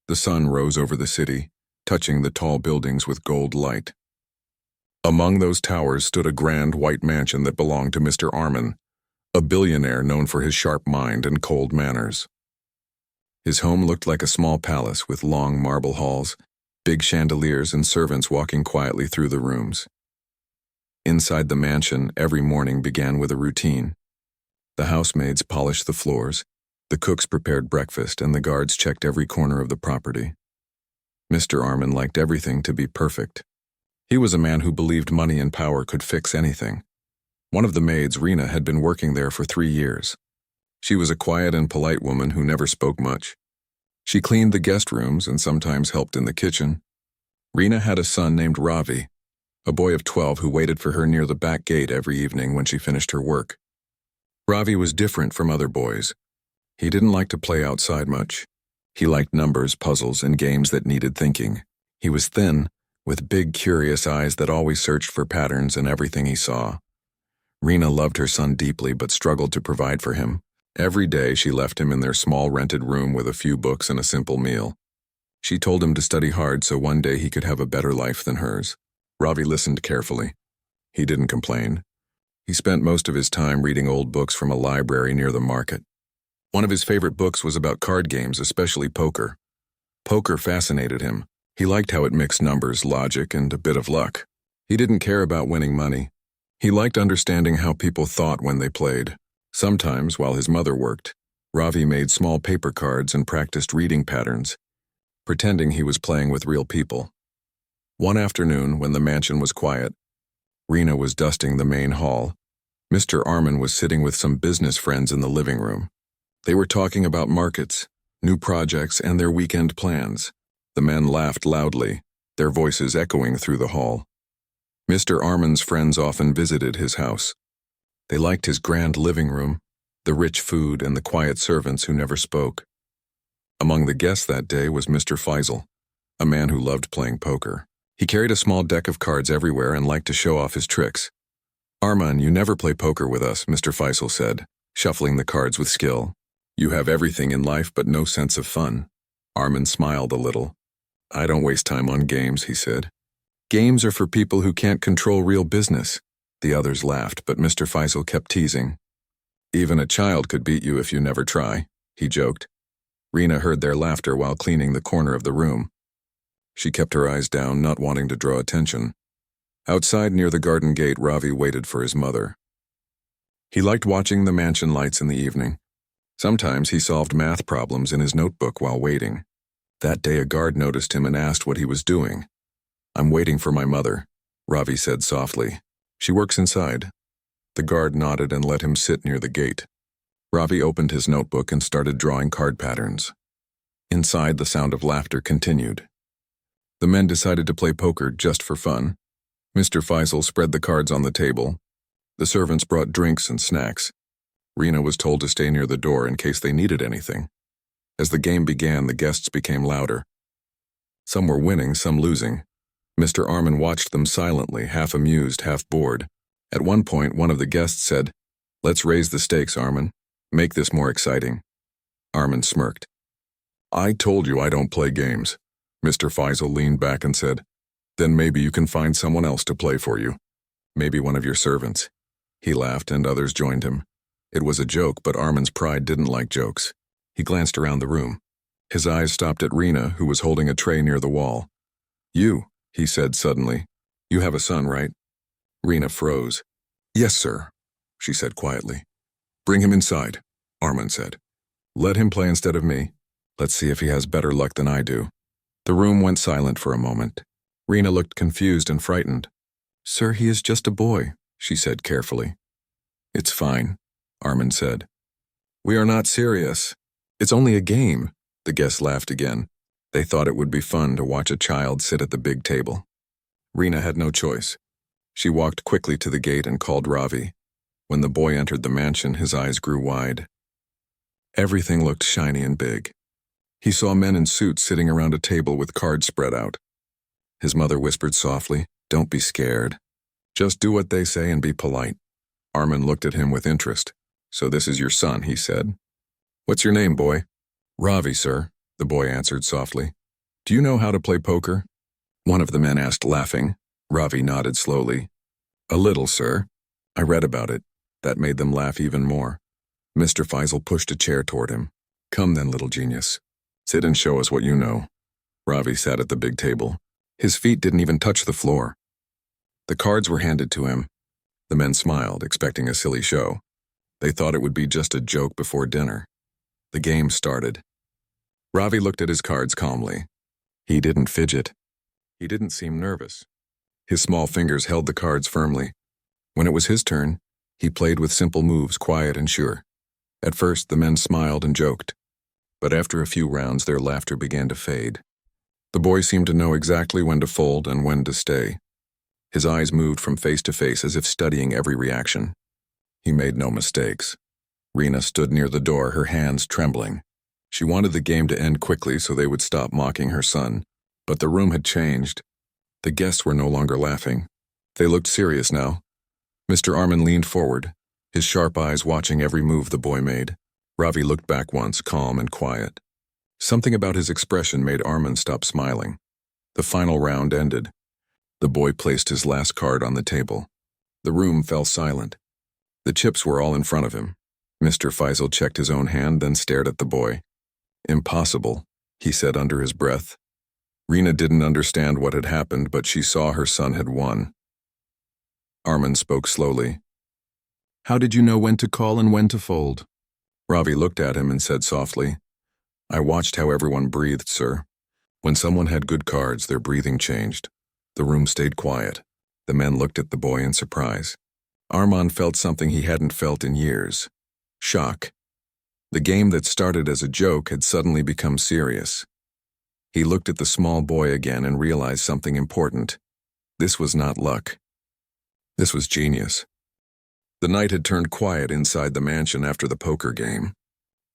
The sun rose over the city, touching the tall buildings with gold light. Among those towers stood a grand white mansion that belonged to Mr. Armin, a billionaire known for his sharp mind and cold manners. His home looked like a small palace with long marble halls, big chandeliers, and servants walking quietly through the rooms. Inside the mansion, every morning began with a routine. The housemaids polished the floors, the cooks prepared breakfast, and the guards checked every corner of the property. Mr. Armin liked everything to be perfect. He was a man who believed money and power could fix anything. One of the maids, Rena, had been working there for 3 years. She was a quiet and polite woman who never spoke much. She cleaned the guest rooms and sometimes helped in the kitchen. Rena had a son named Ravi, a boy of 12 who waited for her near the back gate every evening when she finished her work. Ravi was different from other boys. He didn't like to play outside much. He liked numbers, puzzles, and games that needed thinking. He was thin, with big, curious eyes that always searched for patterns in everything he saw. Rena loved her son deeply but struggled to provide for him. Every day she left him in their small rented room with a few books and a simple meal. She told him to study hard so one day he could have a better life than hers. Ravi listened carefully. He didn't complain. He spent most of his time reading old books from a library near the market. One of his favorite books was about card games, especially poker. Poker fascinated him. He liked how it mixed numbers, logic, and a bit of luck. He didn't care about winning money. He liked understanding how people thought when they played. Sometimes, while his mother worked, Ravi made small paper cards and practiced reading patterns, pretending he was playing with real people. One afternoon, when the mansion was quiet, Rena was dusting the main hall. Mr. Armin was sitting with some business friends in the living room. They were talking about markets, new projects, and their weekend plans. The men laughed loudly, their voices echoing through the hall. Mr. Armin's friends often visited his house. They liked his grand living room, the rich food, and the quiet servants who never spoke. Among the guests that day was Mr. Faisal, a man who loved playing poker. He carried a small deck of cards everywhere and liked to show off his tricks. "Armin, you never play poker with us," Mr. Faisal said, shuffling the cards with skill. "You have everything in life but no sense of fun." Armin smiled a little. "I don't waste time on games," he said. "Games are for people who can't control real business." The others laughed, but Mr. Faisal kept teasing. "Even a child could beat you if you never try," he joked. Rena heard their laughter while cleaning the corner of the room. She kept her eyes down, not wanting to draw attention. Outside near the garden gate, Ravi waited for his mother. He liked watching the mansion lights in the evening. Sometimes he solved math problems in his notebook while waiting. That day a guard noticed him and asked what he was doing. "I'm waiting for my mother," Ravi said softly. "She works inside." The guard nodded and let him sit near the gate. Ravi opened his notebook and started drawing card patterns. Inside, the sound of laughter continued. The men decided to play poker just for fun. Mr. Faisal spread the cards on the table. The servants brought drinks and snacks. Rena was told to stay near the door in case they needed anything. As the game began, the guests became louder. Some were winning, some losing. Mr. Armin watched them silently, half amused, half bored. At one point, one of the guests said, "Let's raise the stakes, Armin. Make this more exciting." Armin smirked. "I told you I don't play games." Mr. Faisal leaned back and said, "Then maybe you can find someone else to play for you. Maybe one of your servants." He laughed and others joined him. It was a joke, but Armin's pride didn't like jokes. He glanced around the room. His eyes stopped at Rena, who was holding a tray near the wall. "You," he said suddenly. "You have a son, right?" Rena froze. "Yes, sir," she said quietly. "Bring him inside," Armin said. "Let him play instead of me. Let's see if he has better luck than I do." The room went silent for a moment. Rena looked confused and frightened. "Sir, he is just a boy," she said carefully. "It's fine," Armin said. "We are not serious. It's only a game." The guests laughed again. They thought it would be fun to watch a child sit at the big table. Rena had no choice. She walked quickly to the gate and called Ravi. When the boy entered the mansion, his eyes grew wide. Everything looked shiny and big. He saw men in suits sitting around a table with cards spread out. His mother whispered softly, "Don't be scared. Just do what they say and be polite." Armin looked at him with interest. "So this is your son," he said. "What's your name, boy?" "Ravi, sir." the boy answered softly. Do you know how to play poker? One of the men asked, laughing. Ravi nodded slowly. A little, sir. I read about it. That made them laugh even more. Mr. Faisal pushed a chair toward him. Come then, little genius. Sit and show us what you know. Ravi sat at the big table. His feet didn't even touch the floor. The cards were handed to him. The men smiled, expecting a silly show. They thought it would be just a joke before dinner. The game started. Ravi looked at his cards calmly. He didn't fidget. He didn't seem nervous. His small fingers held the cards firmly. When it was his turn, he played with simple moves, quiet and sure. At first, the men smiled and joked. But after a few rounds, their laughter began to fade. The boy seemed to know exactly when to fold and when to stay. His eyes moved from face to face as if studying every reaction. He made no mistakes. Reena stood near the door, her hands trembling. She wanted the game to end quickly so they would stop mocking her son. But the room had changed. The guests were no longer laughing. They looked serious now. Mr. Arman leaned forward, his sharp eyes watching every move the boy made. Ravi looked back once, calm and quiet. Something about his expression made Arman stop smiling. The final round ended. The boy placed his last card on the table. The room fell silent. The chips were all in front of him. Mr. Faisal checked his own hand, then stared at the boy. Impossible, he said under his breath. Reena didn't understand what had happened, but she saw her son had won. Arman spoke slowly. How did you know when to call and when to fold? Ravi looked at him and said softly, I watched how everyone breathed, sir. When someone had good cards, their breathing changed. The room stayed quiet. The men looked at the boy in surprise. Arman felt something he hadn't felt in years. Shock. The game that started as a joke had suddenly become serious. He looked at the small boy again and realized something important. This was not luck. This was genius. The night had turned quiet inside the mansion after the poker game.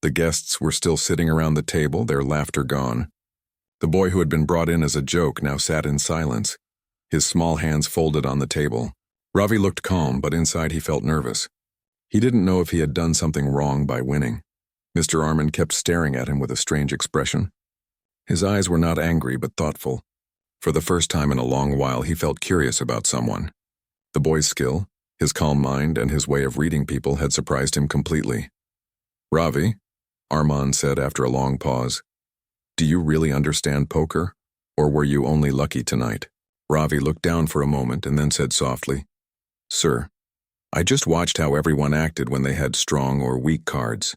The guests were still sitting around the table, their laughter gone. The boy who had been brought in as a joke now sat in silence, his small hands folded on the table. Ravi looked calm, but inside he felt nervous. He didn't know if he had done something wrong by winning. Mr. Arman kept staring at him with a strange expression. His eyes were not angry, but thoughtful. For the first time in a long while, he felt curious about someone. The boy's skill, his calm mind, and his way of reading people had surprised him completely. Ravi, Arman said after a long pause, do you really understand poker, or were you only lucky tonight? Ravi looked down for a moment and then said softly, Sir, I just watched how everyone acted when they had strong or weak cards.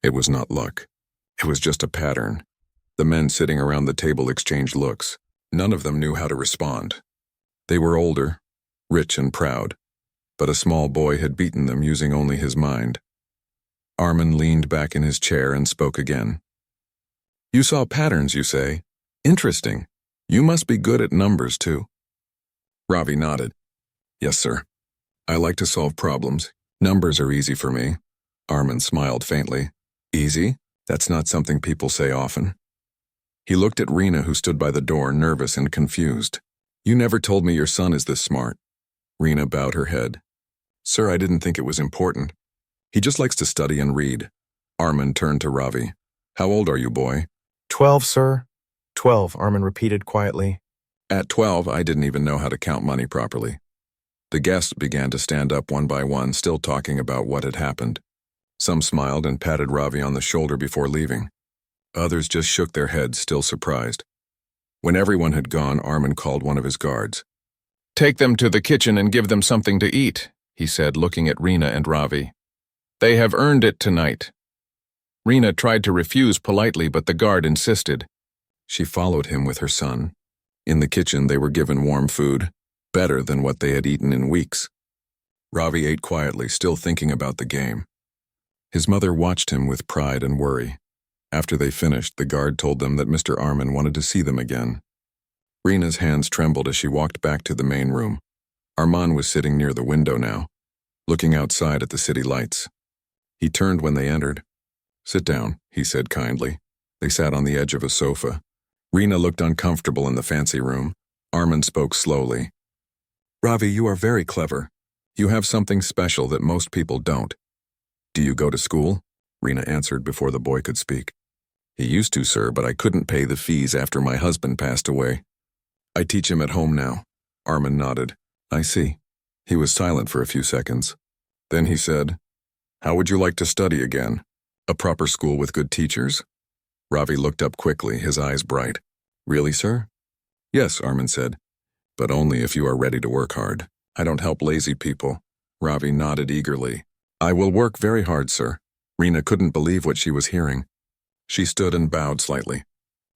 It was not luck. It was just a pattern. The men sitting around the table exchanged looks. None of them knew how to respond. They were older, rich and proud, but a small boy had beaten them using only his mind. Arman leaned back in his chair and spoke again. You saw patterns, you say? Interesting. You must be good at numbers, too. Ravi nodded. Yes, sir. I like to solve problems. Numbers are easy for me. Arman smiled faintly. Easy? That's not something people say often. He looked at Reena, who stood by the door, nervous and confused. You never told me your son is this smart. Reena bowed her head. Sir, I didn't think it was important. He just likes to study and read. Arman turned to Ravi. How old are you, boy? 12, sir. 12, Arman repeated quietly. At 12, I didn't even know how to count money properly. The guests began to stand up one by one, still talking about what had happened. Some smiled and patted Ravi on the shoulder before leaving. Others just shook their heads, still surprised. When everyone had gone, Arman called one of his guards. Take them to the kitchen and give them something to eat, he said, looking at Reena and Ravi. They have earned it tonight. Reena tried to refuse politely, but the guard insisted. She followed him with her son. In the kitchen, they were given warm food, better than what they had eaten in weeks. Ravi ate quietly, still thinking about the game. His mother watched him with pride and worry. After they finished, the guard told them that Mr. Arman wanted to see them again. Reena's hands trembled as she walked back to the main room. Arman was sitting near the window now, looking outside at the city lights. He turned when they entered. Sit down, he said kindly. They sat on the edge of a sofa. Reena looked uncomfortable in the fancy room. Arman spoke slowly. Ravi, you are very clever. You have something special that most people don't. Do you go to school? Reena answered before the boy could speak. He used to, sir, but I couldn't pay the fees after my husband passed away. I teach him at home now. Armin nodded. I see. He was silent for a few seconds. Then he said, How would you like to study again? A proper school with good teachers? Ravi looked up quickly, his eyes bright. Really, sir? Yes, Armin said, but only if you are ready to work hard. I don't help lazy people. Ravi nodded eagerly. I will work very hard, sir. Rena couldn't believe what she was hearing. She stood and bowed slightly.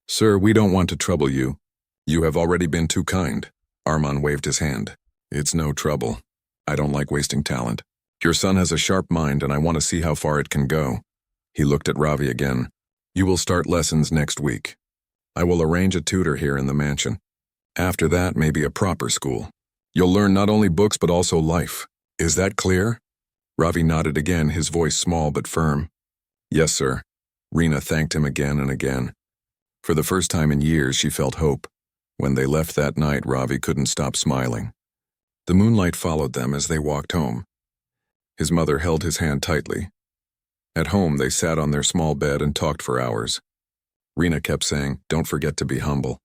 Sir, we don't want to trouble you. You have already been too kind. Armin waved his hand. It's no trouble. I don't like wasting talent. Your son has a sharp mind and I want to see how far it can go. He looked at Ravi again. You will start lessons next week. I will arrange a tutor here in the mansion. After that, maybe a proper school. You'll learn not only books but also life. Is that clear? Ravi nodded again, his voice small but firm. Yes, sir. Rena thanked him again and again. For the first time in years, she felt hope. When they left that night, Ravi couldn't stop smiling. The moonlight followed them as they walked home. His mother held his hand tightly. At home, they sat on their small bed and talked for hours. Rena kept saying, Don't forget to be humble.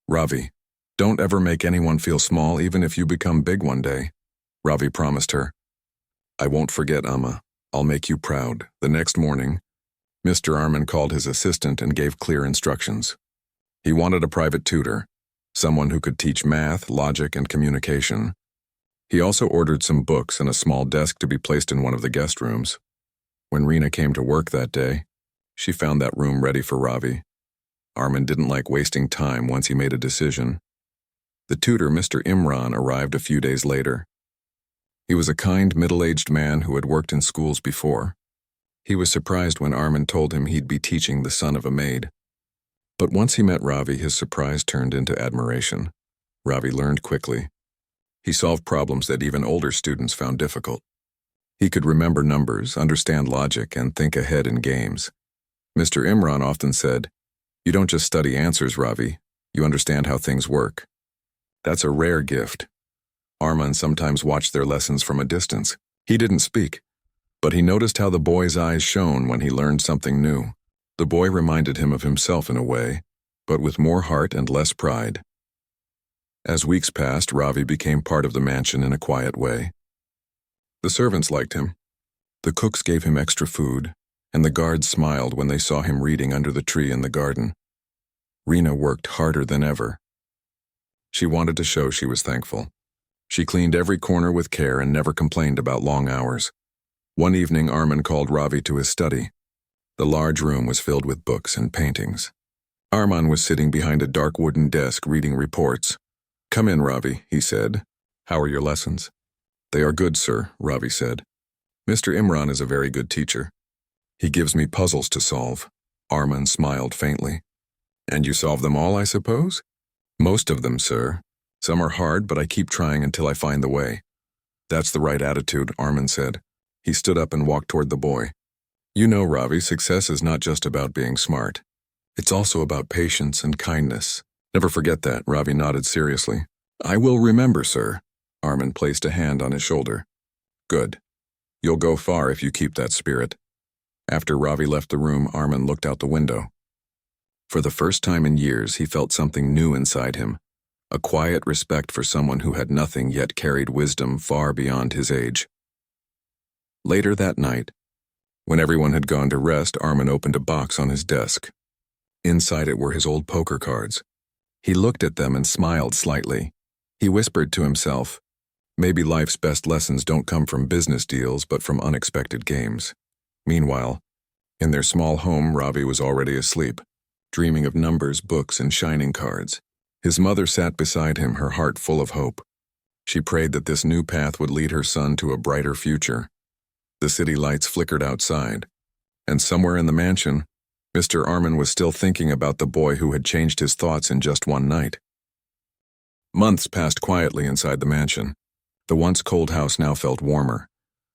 Ravi, don't ever make anyone feel small even if you become big one day. Ravi promised her. I won't forget, Amma. I'll make you proud. The next morning, Mr. Armin called his assistant and gave clear instructions. He wanted a private tutor, someone who could teach math, logic, and communication. He also ordered some books and a small desk to be placed in one of the guest rooms. When Rena came to work that day, she found that room ready for Ravi. Armin didn't like wasting time once he made a decision. The tutor, Mr. Imran, arrived a few days later. He was a kind, middle-aged man who had worked in schools before. He was surprised when Armin told him he'd be teaching the son of a maid. But once he met Ravi, his surprise turned into admiration. Ravi learned quickly. He solved problems that even older students found difficult. He could remember numbers, understand logic, and think ahead in games. Mr. Imran often said, You don't just study answers, Ravi. You understand how things work. That's a rare gift. Armin sometimes watched their lessons from a distance. He didn't speak, but he noticed how the boy's eyes shone when he learned something new. The boy reminded him of himself in a way, but with more heart and less pride. As weeks passed, Ravi became part of the mansion in a quiet way. The servants liked him. The cooks gave him extra food, and the guards smiled when they saw him reading under the tree in the garden. Rena worked harder than ever. She wanted to show she was thankful. She cleaned every corner with care and never complained about long hours. One evening, Armin called Ravi to his study. The large room was filled with books and paintings. Armin was sitting behind a dark wooden desk reading reports. Come in, Ravi, he said. How are your lessons? They are good, sir, Ravi said. Mr. Imran is a very good teacher. He gives me puzzles to solve. Armin smiled faintly. And you solve them all, I suppose? Most of them, sir. Some are hard, but I keep trying until I find the way. That's the right attitude, Armin said. He stood up and walked toward the boy. You know, Ravi, success is not just about being smart. It's also about patience and kindness. Never forget that, Ravi nodded seriously. I will remember, sir. Armin placed a hand on his shoulder. Good. You'll go far if you keep that spirit. After Ravi left the room, Armin looked out the window. For the first time in years, he felt something new inside him, a quiet respect for someone who had nothing yet carried wisdom far beyond his age. Later that night, when everyone had gone to rest, Armin opened a box on his desk. Inside it were his old poker cards. He looked at them and smiled slightly. He whispered to himself, maybe life's best lessons don't come from business deals but from unexpected games. Meanwhile, in their small home, Ravi was already asleep, dreaming of numbers, books, and shining cards. His mother sat beside him, her heart full of hope. She prayed that this new path would lead her son to a brighter future. The city lights flickered outside, and somewhere in the mansion, Mr. Armin was still thinking about the boy who had changed his thoughts in just one night. Months passed quietly inside the mansion. The once cold house now felt warmer,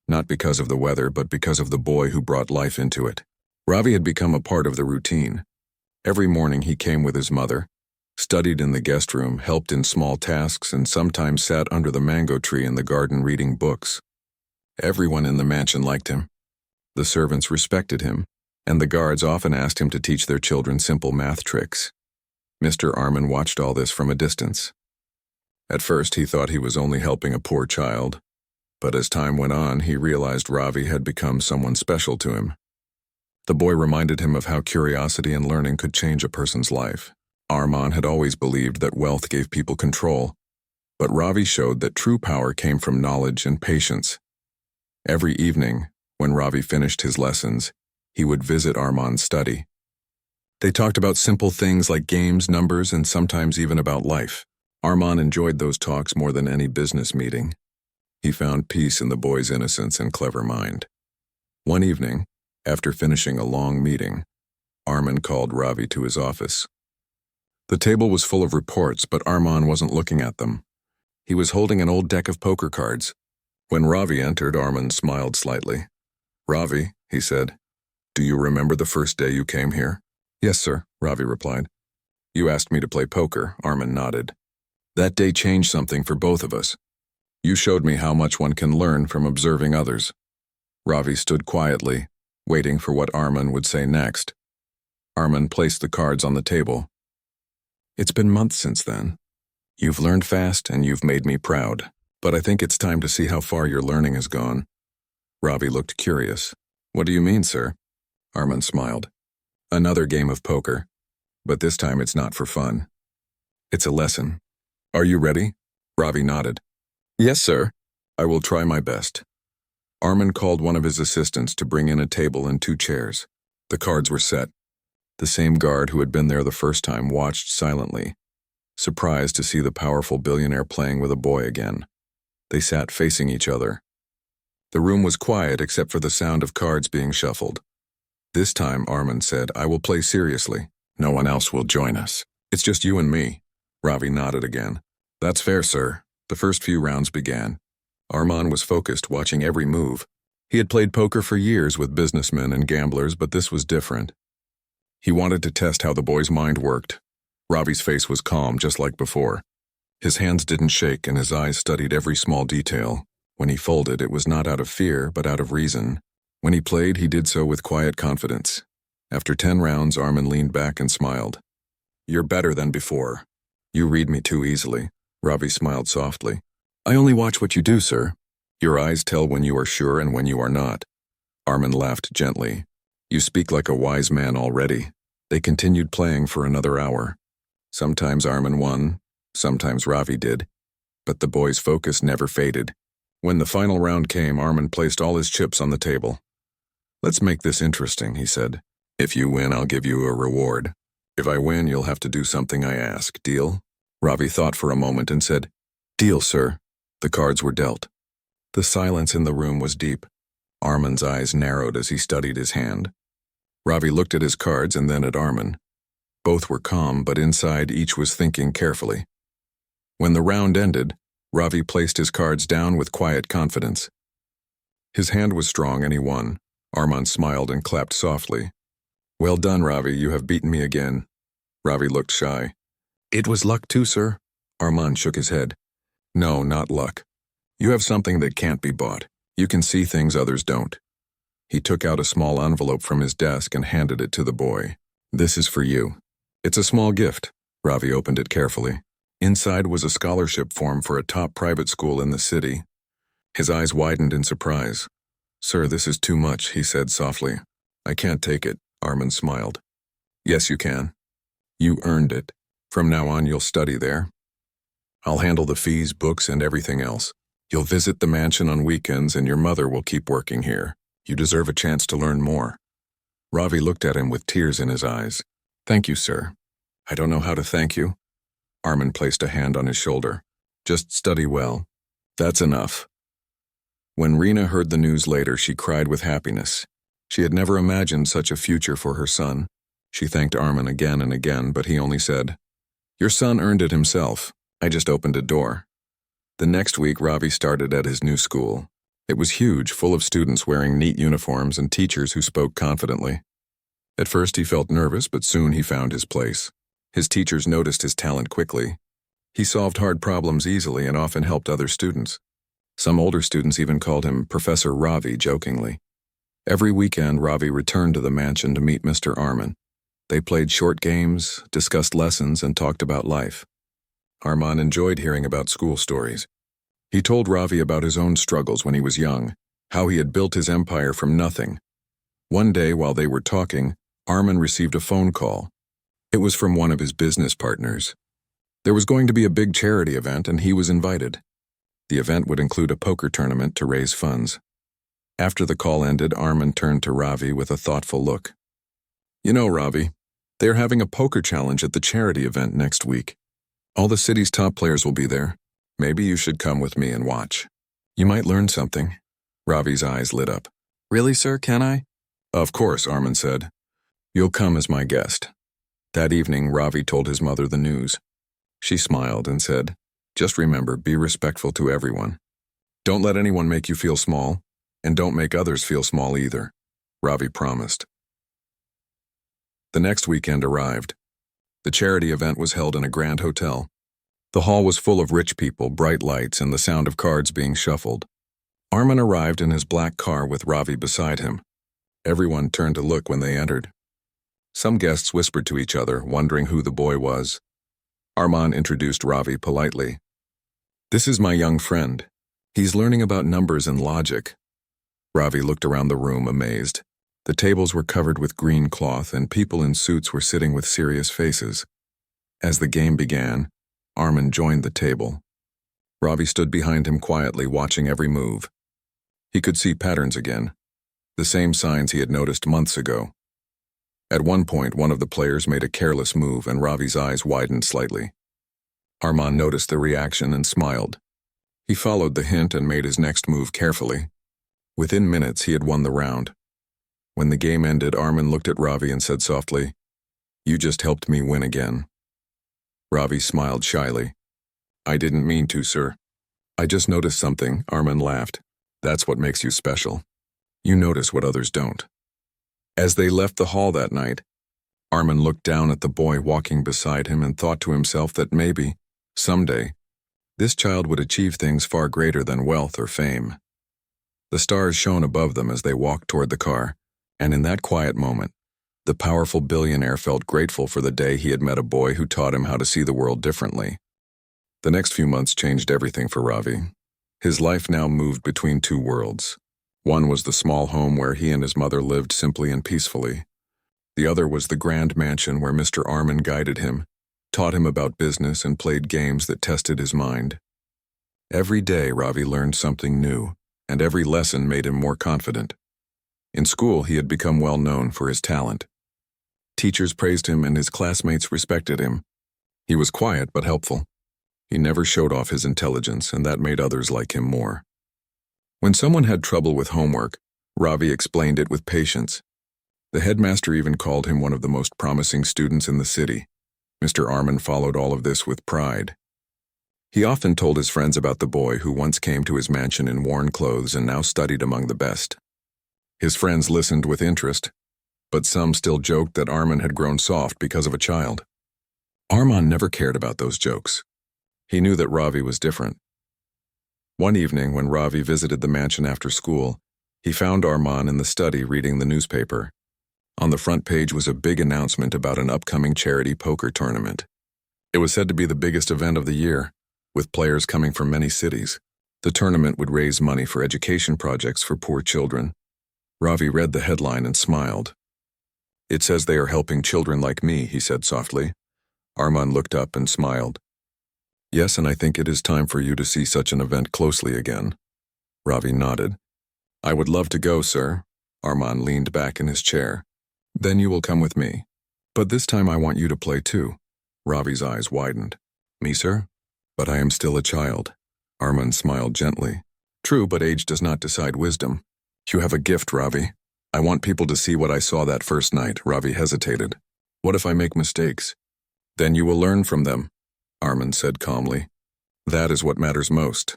not because of the weather, but because of the boy who brought life into it. Ravi had become a part of the routine. Every morning he came with his mother, studied in the guest room, helped in small tasks, and sometimes sat under the mango tree in the garden reading books. Everyone in the mansion liked him. The servants respected him, and the guards often asked him to teach their children simple math tricks. Mr. Armin watched all this from a distance. At first, he thought he was only helping a poor child, but as time went on, he realized Ravi had become someone special to him. The boy reminded him of how curiosity and learning could change a person's life. Arman had always believed that wealth gave people control, but Ravi showed that true power came from knowledge and patience. Every evening, when Ravi finished his lessons, he would visit Arman's study. They talked about simple things like games, numbers, and sometimes even about life. Arman enjoyed those talks more than any business meeting. He found peace in the boy's innocence and clever mind. One evening, after finishing a long meeting, Arman called Ravi to his office. The table was full of reports, but Arman wasn't looking at them. He was holding an old deck of poker cards. When Ravi entered, Arman smiled slightly. "Ravi," he said, "do you remember the first day you came here?" "Yes, sir," Ravi replied. "You asked me to play poker," Arman nodded. "That day changed something for both of us. You showed me how much one can learn from observing others." Ravi stood quietly, waiting for what Arman would say next. Arman placed the cards on the table. "It's been months since then. You've learned fast and you've made me proud, but I think it's time to see how far your learning has gone." Ravi looked curious. "What do you mean, sir?" Arman smiled. "Another game of poker, but this time it's not for fun. It's a lesson. Are you ready?" Ravi nodded. "Yes, sir. I will try my best." Arman called one of his assistants to bring in a table and 2 chairs. The cards were set. The same guard who had been there the first time watched silently, surprised to see the powerful billionaire playing with a boy again. They sat facing each other. The room was quiet except for the sound of cards being shuffled. This time, Arman said, "I will play seriously. No one else will join us. It's just you and me." Ravi nodded again. "That's fair, sir." The first few rounds began. Arman was focused, watching every move. He had played poker for years with businessmen and gamblers, but this was different. He wanted to test how the boy's mind worked. Ravi's face was calm, just like before. His hands didn't shake, and his eyes studied every small detail. When he folded, it was not out of fear, but out of reason. When he played, he did so with quiet confidence. After 10 rounds, Arman leaned back and smiled. "You're better than before. You read me too easily." Ravi smiled softly. "I only watch what you do, sir. Your eyes tell when you are sure and when you are not." Arman laughed gently. "You speak like a wise man already." They continued playing for another hour. Sometimes Arman won, sometimes Ravi did, but the boy's focus never faded. When the final round came, Arman placed all his chips on the table. "Let's make this interesting," he said. "If you win, I'll give you a reward. If I win, you'll have to do something I ask. Deal?" Ravi thought for a moment and said, "Deal, sir." The cards were dealt. The silence in the room was deep. Arman's eyes narrowed as he studied his hand. Ravi looked at his cards and then at Arman. Both were calm, but inside each was thinking carefully. When the round ended, Ravi placed his cards down with quiet confidence. His hand was strong and he won. Arman smiled and clapped softly. "Well done, Ravi, you have beaten me again." Ravi looked shy. "It was luck too, sir." Arman shook his head. "No, not luck. You have something that can't be bought. You can see things others don't." He took out a small envelope from his desk and handed it to the boy. "This is for you. It's a small gift." Ravi opened it carefully. Inside was a scholarship form for a top private school in the city. His eyes widened in surprise. "Sir, this is too much," he said softly. "I can't take it." Arman smiled. "Yes, you can. You earned it. From now on, you'll study there. I'll handle the fees, books, and everything else. You'll visit the mansion on weekends, and your mother will keep working here. You deserve a chance to learn more." Ravi looked at him with tears in his eyes. "Thank you, sir." "I don't know how to thank you." Arman placed a hand on his shoulder. "Just study well. That's enough." When Reena heard the news later, she cried with happiness. She had never imagined such a future for her son. She thanked Arman again and again, but he only said, "Your son earned it himself. I just opened a door." The next week, Ravi started at his new school. It was huge, full of students wearing neat uniforms and teachers who spoke confidently. At first he felt nervous, but soon he found his place. His teachers noticed his talent quickly. He solved hard problems easily and often helped other students. Some older students even called him Professor Ravi jokingly. Every weekend, Ravi returned to the mansion to meet Mr. Arman. They played short games, discussed lessons, and talked about life. Arman enjoyed hearing about school stories. He told Ravi about his own struggles when he was young, how he had built his empire from nothing. One day, while they were talking, Arman received a phone call. It was from one of his business partners. There was going to be a big charity event, and he was invited. The event would include a poker tournament to raise funds. After the call ended, Arman turned to Ravi with a thoughtful look. "You know, Ravi, they are having a poker challenge at the charity event next week. All the city's top players will be there. Maybe you should come with me and watch. You might learn something." Ravi's eyes lit up. "Really, sir, can I?" "Of course," Arman said. "You'll come as my guest." That evening, Ravi told his mother the news. She smiled and said, "Just remember, be respectful to everyone. Don't let anyone make you feel small, and don't make others feel small either," Ravi promised. The next weekend arrived. The charity event was held in a grand hotel. The hall was full of rich people, bright lights, and the sound of cards being shuffled. Arman arrived in his black car with Ravi beside him. Everyone turned to look when they entered. Some guests whispered to each other, wondering who the boy was. Arman introduced Ravi politely. "This is my young friend. He's learning about numbers and logic." Ravi looked around the room, amazed. The tables were covered with green cloth, and people in suits were sitting with serious faces. As the game began, Arman joined the table. Ravi stood behind him quietly, watching every move. He could see patterns again, the same signs he had noticed months ago. At one point, one of the players made a careless move, and Ravi's eyes widened slightly. Arman noticed the reaction and smiled. He followed the hint and made his next move carefully. Within minutes, he had won the round. When the game ended, Arman looked at Ravi and said softly, "You just helped me win again." Ravi smiled shyly. "I didn't mean to, sir. I just noticed something," Arman laughed. "That's what makes you special. You notice what others don't." As they left the hall that night, Arman looked down at the boy walking beside him and thought to himself that maybe, someday, this child would achieve things far greater than wealth or fame. The stars shone above them as they walked toward the car, and in that quiet moment, the powerful billionaire felt grateful for the day he had met a boy who taught him how to see the world differently. The next few months changed everything for Ravi. His life now moved between two worlds. One was the small home where he and his mother lived simply and peacefully. The other was the grand mansion where Mr. Arman guided him, taught him about business, and played games that tested his mind. Every day, Ravi learned something new, and every lesson made him more confident. In school, he had become well known for his talent. Teachers praised him and his classmates respected him. He was quiet but helpful. He never showed off his intelligence, and that made others like him more. When someone had trouble with homework, Ravi explained it with patience. The headmaster even called him one of the most promising students in the city. Mr. Arman followed all of this with pride. He often told his friends about the boy who once came to his mansion in worn clothes and now studied among the best. His friends listened with interest, but some still joked that Arman had grown soft because of a child. Arman never cared about those jokes. He knew that Ravi was different. One evening, when Ravi visited the mansion after school, he found Arman in the study reading the newspaper. On the front page was a big announcement about an upcoming charity poker tournament. It was said to be the biggest event of the year, with players coming from many cities. The tournament would raise money for education projects for poor children. Ravi read the headline and smiled. "It says they are helping children like me," he said softly. Arman looked up and smiled. "Yes, and I think it is time for you to see such an event closely again." Ravi nodded. "I would love to go, sir." Arman leaned back in his chair. "Then you will come with me. But this time I want you to play too." Ravi's eyes widened. "Me, sir? But I am still a child." Arman smiled gently. "True, but age does not decide wisdom. You have a gift, Ravi. I want people to see what I saw that first night." Ravi hesitated. "What if I make mistakes?" "Then you will learn from them," Arman said calmly. "That is what matters most."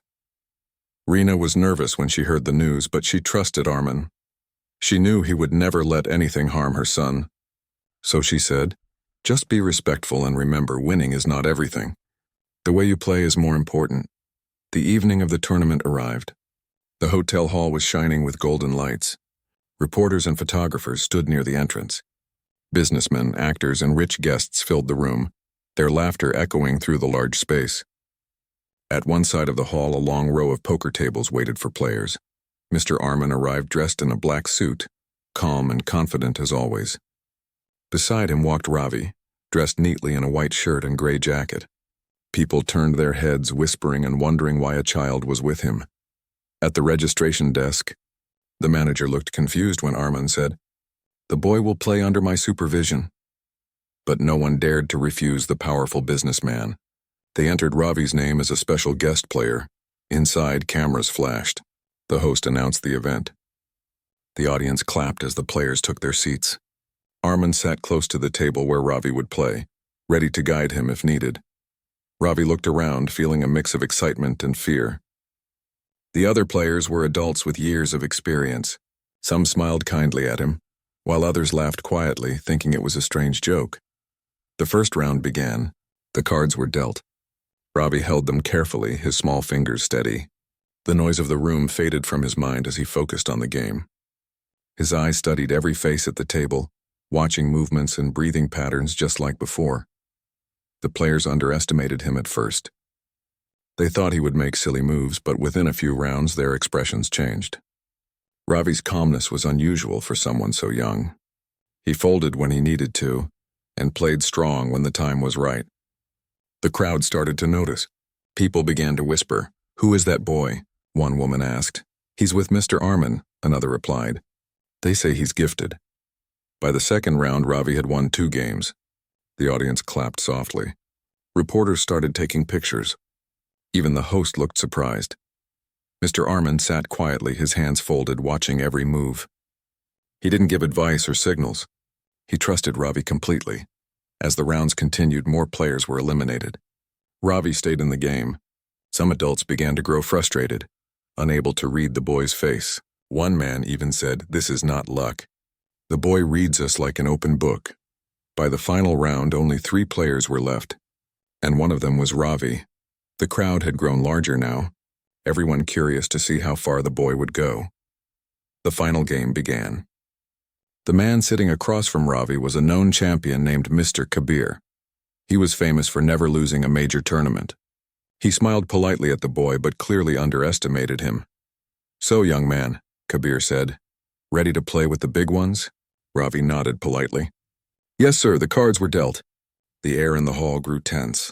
Rena was nervous when she heard the news, but she trusted Arman. She knew he would never let anything harm her son. So she said, "Just be respectful and remember, winning is not everything. The way you play is more important." The evening of the tournament arrived. The hotel hall was shining with golden lights. Reporters and photographers stood near the entrance. Businessmen, actors, and rich guests filled the room, their laughter echoing through the large space. At one side of the hall, a long row of poker tables waited for players. Mr. Armin arrived dressed in a black suit, calm and confident as always. Beside him walked Ravi, dressed neatly in a white shirt and gray jacket. People turned their heads, whispering and wondering why a child was with him. At the registration desk, the manager looked confused when Armin said, "The boy will play under my supervision." But no one dared to refuse the powerful businessman. They entered Ravi's name as a special guest player. Inside, cameras flashed. The host announced the event. The audience clapped as the players took their seats. Armin sat close to the table where Ravi would play, ready to guide him if needed. Ravi looked around, feeling a mix of excitement and fear. The other players were adults with years of experience. Some smiled kindly at him, while others laughed quietly, thinking it was a strange joke. The first round began. The cards were dealt. Ravi held them carefully, his small fingers steady. The noise of the room faded from his mind as he focused on the game. His eyes studied every face at the table, watching movements and breathing patterns just like before. The players underestimated him at first. They thought he would make silly moves, but within a few rounds their expressions changed. Ravi's calmness was unusual for someone so young. He folded when he needed to, and played strong when the time was right. The crowd started to notice. People began to whisper, "Who is that boy?" one woman asked. "He's with Mr. Armin," another replied. "They say he's gifted." By the second round, Ravi had won 2 games. The audience clapped softly. Reporters started taking pictures. Even the host looked surprised. Mr. Armin sat quietly, his hands folded, watching every move. He didn't give advice or signals. He trusted Ravi completely. As the rounds continued, more players were eliminated. Ravi stayed in the game. Some adults began to grow frustrated, unable to read the boy's face. One man even said, "This is not luck. The boy reads us like an open book." By the final round, only 3 players were left, and one of them was Ravi. The crowd had grown larger now, everyone curious to see how far the boy would go. The final game began. The man sitting across from Ravi was a known champion named Mr. Kabir. He was famous for never losing a major tournament. He smiled politely at the boy, but clearly underestimated him. "So, young man," Kabir said, "ready to play with the big ones?" Ravi nodded politely. "Yes, sir, the cards were dealt." The air in the hall grew tense.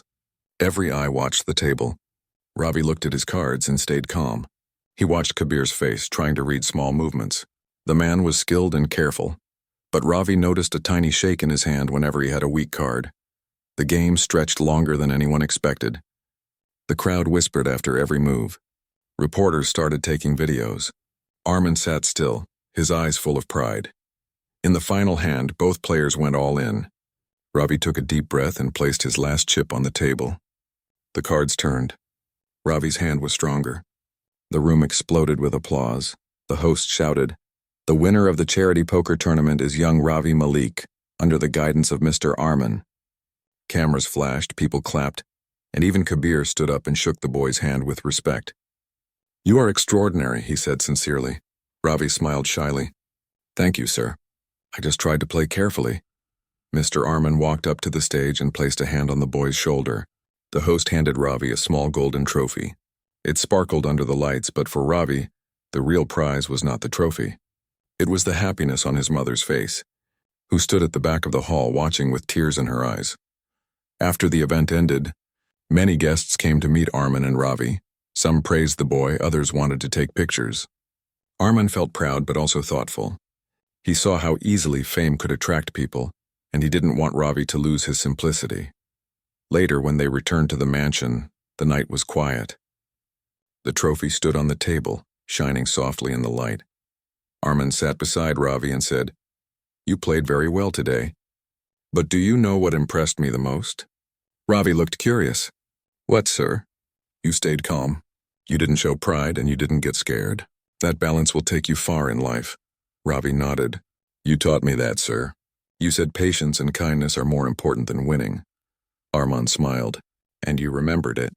Every eye watched the table. Ravi looked at his cards and stayed calm. He watched Kabir's face, trying to read small movements. The man was skilled and careful, but Ravi noticed a tiny shake in his hand whenever he had a weak card. The game stretched longer than anyone expected. The crowd whispered after every move. Reporters started taking videos. Armin sat still, his eyes full of pride. In the final hand, both players went all in. Ravi took a deep breath and placed his last chip on the table. The cards turned. Ravi's hand was stronger. The room exploded with applause. The host shouted, "The winner of the charity poker tournament is young Ravi Malik, under the guidance of Mr. Armin." Cameras flashed, people clapped, and even Kabir stood up and shook the boy's hand with respect. "You are extraordinary," he said sincerely. Ravi smiled shyly. "Thank you, sir. I just tried to play carefully." Mr. Armin walked up to the stage and placed a hand on the boy's shoulder. The host handed Ravi a small golden trophy. It sparkled under the lights, but for Ravi, the real prize was not the trophy. It was the happiness on his mother's face, who stood at the back of the hall watching with tears in her eyes. After the event ended, many guests came to meet Armin and Ravi. Some praised the boy, others wanted to take pictures. Armin felt proud but also thoughtful. He saw how easily fame could attract people, and he didn't want Ravi to lose his simplicity. Later, when they returned to the mansion, the night was quiet. The trophy stood on the table, shining softly in the light. Armin sat beside Ravi and said, "You played very well today. But do you know what impressed me the most?" Ravi looked curious. "What, sir?" "You stayed calm. You didn't show pride and you didn't get scared. That balance will take you far in life." Ravi nodded. "You taught me that, sir. You said patience and kindness are more important than winning." Armin smiled. "And you remembered it.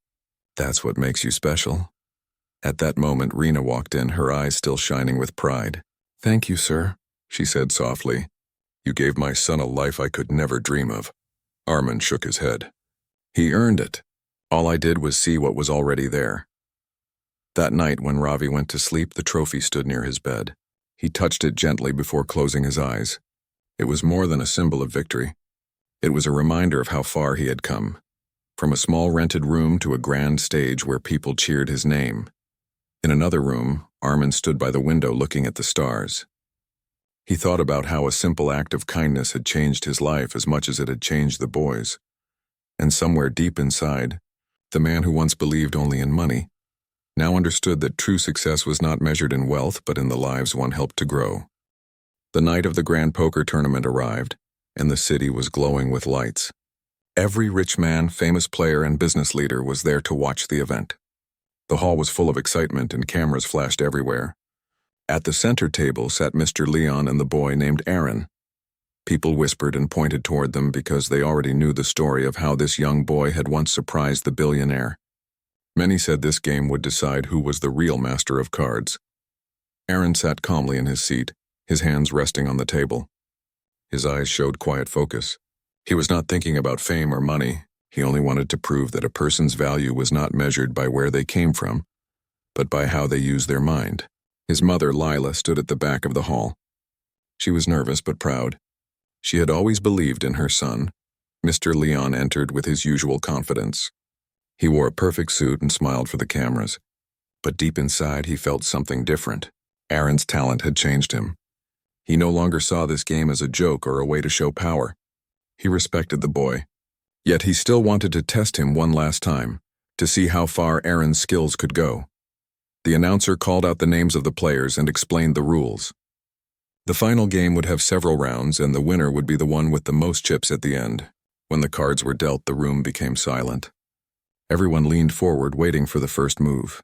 That's what makes you special." At that moment, Rena walked in, her eyes still shining with pride. "Thank you, sir." she said softly. You gave my son a life I could never dream of. Armin shook his head. He earned it. All I did was see what was already there. That night when Ravi went to sleep, the trophy stood near his bed. He touched it gently before closing his eyes. It was more than a symbol of victory. It was a reminder of how far he had come. From a small rented room to a grand stage where people cheered his name. In another room, Armin stood by the window looking at the stars. He thought about how a simple act of kindness had changed his life as much as it had changed the boy's. And somewhere deep inside, the man who once believed only in money now understood that true success was not measured in wealth but in the lives one helped to grow. The night of the grand poker tournament arrived, and the city was glowing with lights. Every rich man, famous player, and business leader was there to watch the event. The hall was full of excitement and cameras flashed everywhere. At the center table sat Mr. Leon and the boy named Aaron. People whispered and pointed toward them because they already knew the story of how this young boy had once surprised the billionaire. Many said this game would decide who was the real master of cards. Aaron sat calmly in his seat, his hands resting on the table. His eyes showed quiet focus. He was not thinking about fame or money. He only wanted to prove that a person's value was not measured by where they came from, but by how they used their mind. His mother, Lila, stood at the back of the hall. She was nervous but proud. She had always believed in her son. Mr. Leon entered with his usual confidence. He wore a perfect suit and smiled for the cameras. But deep inside, he felt something different. Aaron's talent had changed him. He no longer saw this game as a joke or a way to show power. He respected the boy. Yet he still wanted to test him one last time, to see how far Aaron's skills could go. The announcer called out the names of the players and explained the rules. The final game would have several rounds, and the winner would be the one with the most chips at the end. When the cards were dealt, the room became silent. Everyone leaned forward, waiting for the first move.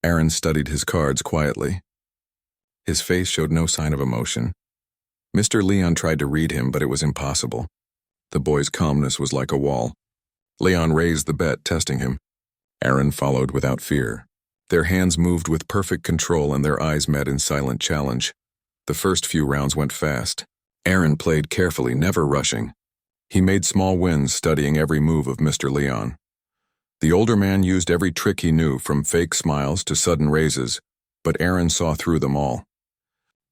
Aaron studied his cards quietly. His face showed no sign of emotion. Mr. Leon tried to read him, but it was impossible. The boy's calmness was like a wall. Leon raised the bet, testing him. Aaron followed without fear. Their hands moved with perfect control and their eyes met in silent challenge. The first few rounds went fast. Aaron played carefully, never rushing. He made small wins, studying every move of Mr. Leon. The older man used every trick he knew, from fake smiles to sudden raises, but Aaron saw through them all.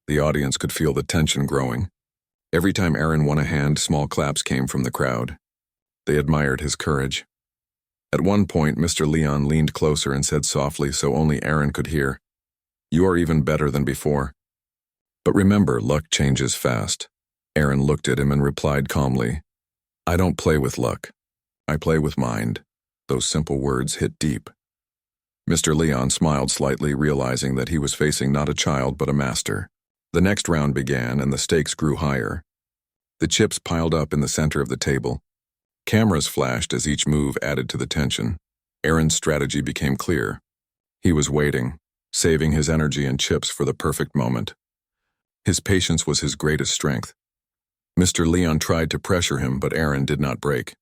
The audience could feel the tension growing. Every time Aaron won a hand, small claps came from the crowd. They admired his courage. At one point, Mr. Leon leaned closer and said softly so only Aaron could hear, "You are even better than before. But remember, luck changes fast." Aaron looked at him and replied calmly, "I don't play with luck. I play with mind." Those simple words hit deep. Mr. Leon smiled slightly, realizing that he was facing not a child but a master. The next round began and the stakes grew higher. The chips piled up in the center of the table. Cameras flashed as each move added to the tension. Aaron's strategy became clear. He was waiting, saving his energy and chips for the perfect moment. His patience was his greatest strength. Mr. Leon tried to pressure him, but Aaron did not break.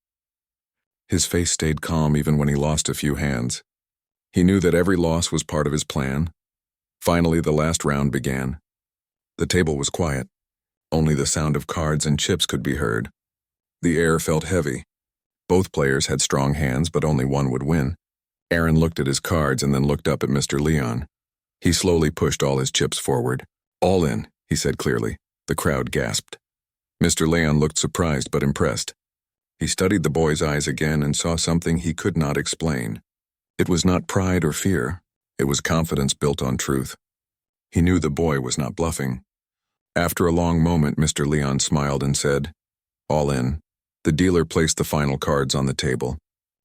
His face stayed calm even when he lost a few hands. He knew that every loss was part of his plan. Finally, the last round began. The table was quiet. Only the sound of cards and chips could be heard. The air felt heavy. Both players had strong hands, but only one would win. Aaron looked at his cards and then looked up at Mr. Leon. He slowly pushed all his chips forward. "All in," he said clearly. The crowd gasped. Mr. Leon looked surprised but impressed. He studied the boy's eyes again and saw something he could not explain. It was not pride or fear. It was confidence built on truth. He knew the boy was not bluffing. After a long moment, Mr. Leon smiled and said, "All in." The dealer placed the final cards on the table.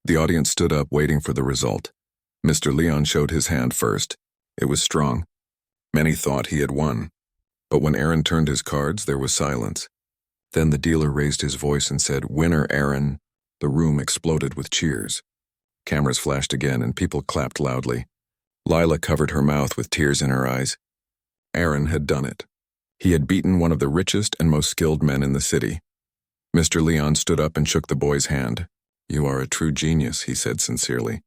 The audience stood up, waiting for the result. Mr. Leon showed his hand first. It was strong. Many thought he had won. But when Aaron turned his cards, there was silence. Then the dealer raised his voice and said, "Winner, Aaron." The room exploded with cheers. Cameras flashed again and people clapped loudly. Lila covered her mouth with tears in her eyes. Aaron had done it. He had beaten one of the richest and most skilled men in the city. Mr. Leon stood up and shook the boy's hand. "You are a true genius," he said sincerely.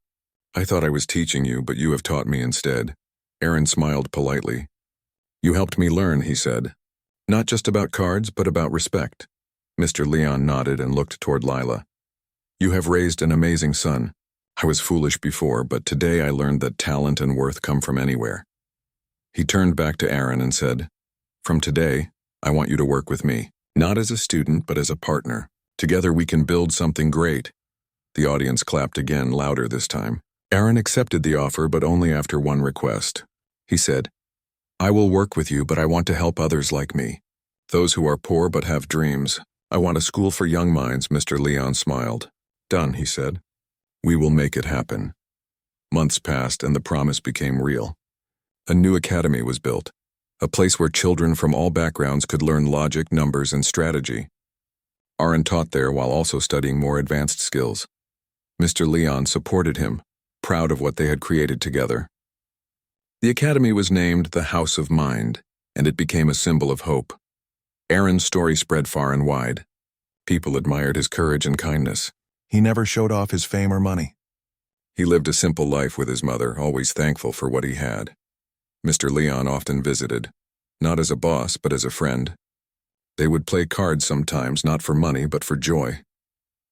"I thought I was teaching you, but you have taught me instead." Aaron smiled politely. "You helped me learn," he said. Not just about cards, but about respect. Mr. Leon nodded and looked toward Lila. You have raised an amazing son. I was foolish before, but today I learned that talent and worth come from anywhere. He turned back to Aaron and said, From today, I want you to work with me, not as a student, but as a partner. Together we can build something great. The audience clapped again, louder this time. Aaron accepted the offer, but only after one request. He said, I will work with you, but I want to help others like me. Those who are poor but have dreams. I want a school for young minds, Mr. Leon smiled. Done, he said. We will make it happen. Months passed and the promise became real. A new academy was built, a place where children from all backgrounds could learn logic, numbers, and strategy. Aaron taught there while also studying more advanced skills. Mr. Leon supported him, proud of what they had created together. The academy was named the House of Mind, and it became a symbol of hope. Aaron's story spread far and wide. People admired his courage and kindness. He never showed off his fame or money. He lived a simple life with his mother, always thankful for what he had. Mr. Leon often visited, not as a boss, but as a friend. They would play cards sometimes, not for money, but for joy.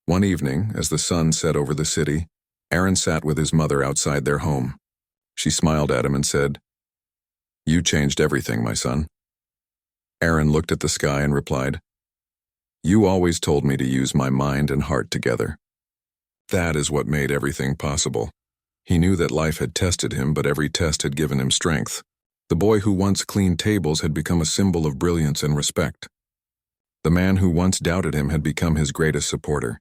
One evening, as the sun set over the city, Aaron sat with his mother outside their home. She smiled at him and said, You changed everything, my son. Aaron looked at the sky and replied, You always told me to use my mind and heart together. That is what made everything possible. He knew that life had tested him, but every test had given him strength. The boy who once cleaned tables had become a symbol of brilliance and respect. The man who once doubted him had become his greatest supporter.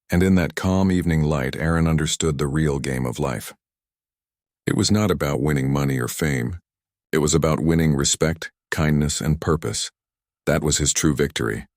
And in that calm evening light, Aaron understood the real game of life. It was not about winning money or fame. It was about winning respect, kindness, and purpose. That was his true victory.